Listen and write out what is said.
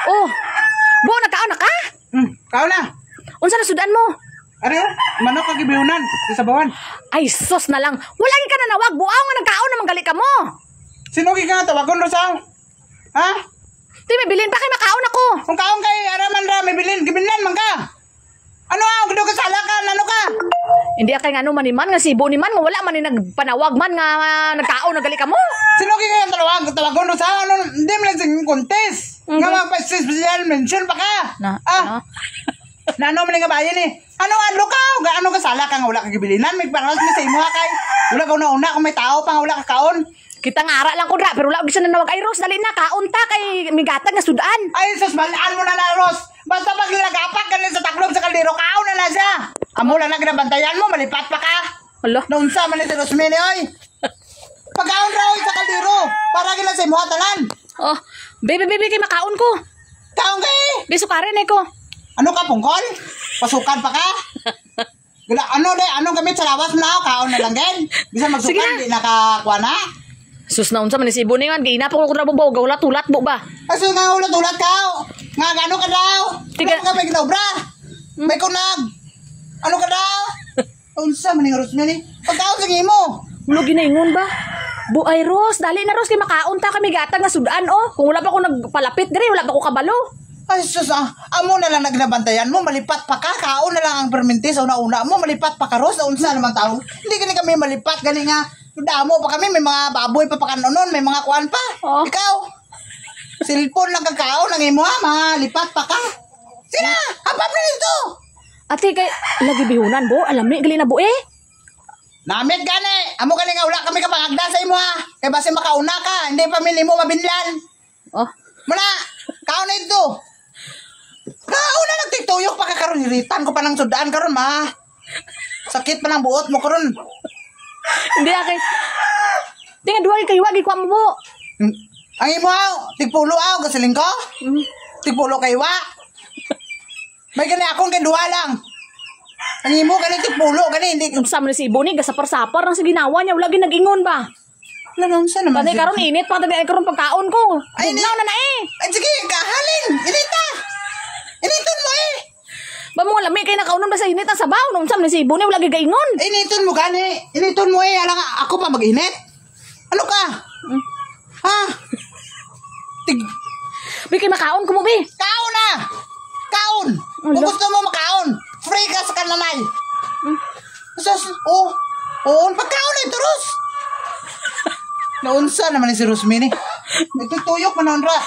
Oh. Bo, nagkaon na ka? Kao na. Unsa na sudan mo? Ano? Manok kag gibihunan sa sabawan. Ay, sos na lang. Wala ka na nawag. Buaw nga nagkaon na manggali ka mo. Sino ka tawagon Rosang? Ha? Di, may bilin pa kay makaon ako. Kung kaon kay araman ra may bilin, gibilan man ka. Ano kudo ka sala ka, ano ka? Hindi kay ngano maniman nga sibo ni man nga wala man ni nagpanawag man nga nagkaon nagali ka mo. Sino kaya tawagon Rosang? Ano, hindi mo lang sing contest. Nga magpa-special mention pa ka. Na ano man nga bayan eh. Ano ka? Gaano ka sala ka nga wala ka gibilinan? May paras mi sa imo kay. Wala ka una kung may tao pa nga wala ka kaon. Kita nga ara lang ko ra pero wala gisa na nawag ay Ros dali na kaon ta kay migatag nga sudan. Ay sus balaan mo na Ros. Basta pag nilagapak ganin sa taklob sa kaldero kaon na siya. Amo lang na ginabantayan mo malipat pa ka. Hala. Naunsa man ni Rosmini oy. Pagkaon ra oy sa kaldero para gila sa imo tanan. Oh, baby kay makaon ko. Kaon kay. Biso ka rin ko. Ano ka pungkol? Pasukan pa ka? Gila anong gamit sa lawas na kaon na lang gen. Bisan magsukan di nakakuha na. Sus na unsa man si Ibo ni man giina pa ko ra bubaw gawla tulat mo ba? Aso nga ulat ka. Nga gano ka daw? Tiga ka may ginobra. May kunag. Ano ka daw? Unsa man ni Rosmini? Pagkaon sa imo. Ulo ginaingon ba? Bu ay Ros, dali na Ros kay makaon ta kami gatag nga sudan oh. Kung wala pa ko nagpalapit diri, wala pa ko kabalo. Ay sus amo na lang nagnabantayan mo, malipat pa ka. Kaon na lang ang perminti sa una-una mo, malipat pa ka Ros. Unsa naman tao? Hindi gani kami malipat gani nga. Damo pa kami, may mga baboy pa pakanon, may mga kuan pa. Oh. Ikaw, cellphone lang kakao, nang imo ha, malipat pa ka. Sina, hapap na nito. Ate, kay lagi bihunan bo, alam ni, gali na bo eh. Namit gani, amo gani nga wala kami kapangagda sa imo ha. Kaya basi makauna ka, hindi pamilya mo mabinlan. Oh. Muna, kao na ito. Kauna nagtituyok pa ka karon, iritan ko pa ng sudaan karon ma. Sakit pa ng buot mo karon. Hindi akay. Tinga duwa kayo wagi kwa mo bo. Ang imo tigpulo gasaling ko. Tigpulo kay wa. May gani akong kay duwa lang. Ang imo gani tigpulo gani hindi unsa man si Ibo ni gasapar-sapar nang sa ginawa niya wala ginag-ingon ba. Lang unsa naman. Pati karon init pa tabi ay karon pagkaon ko. Ay na eh. Ay sige kahalin. Inita. Initon mo eh. Ba mo lami kay nakaunon ba sa init ang sabaw nung unsa man si Ibo ni wala gigaingon. Initon mo gani. Initon mo eh alang ako pa mag-init. Ano ka? Ha? Bi kay makaon ko mo bi. Kaon na. Kaon. Kung gusto mo makaon, free ka sa kananay. Pagkaon na ito, Ros. Naunsa naman si Rosmini. Nagtutuyok man ra.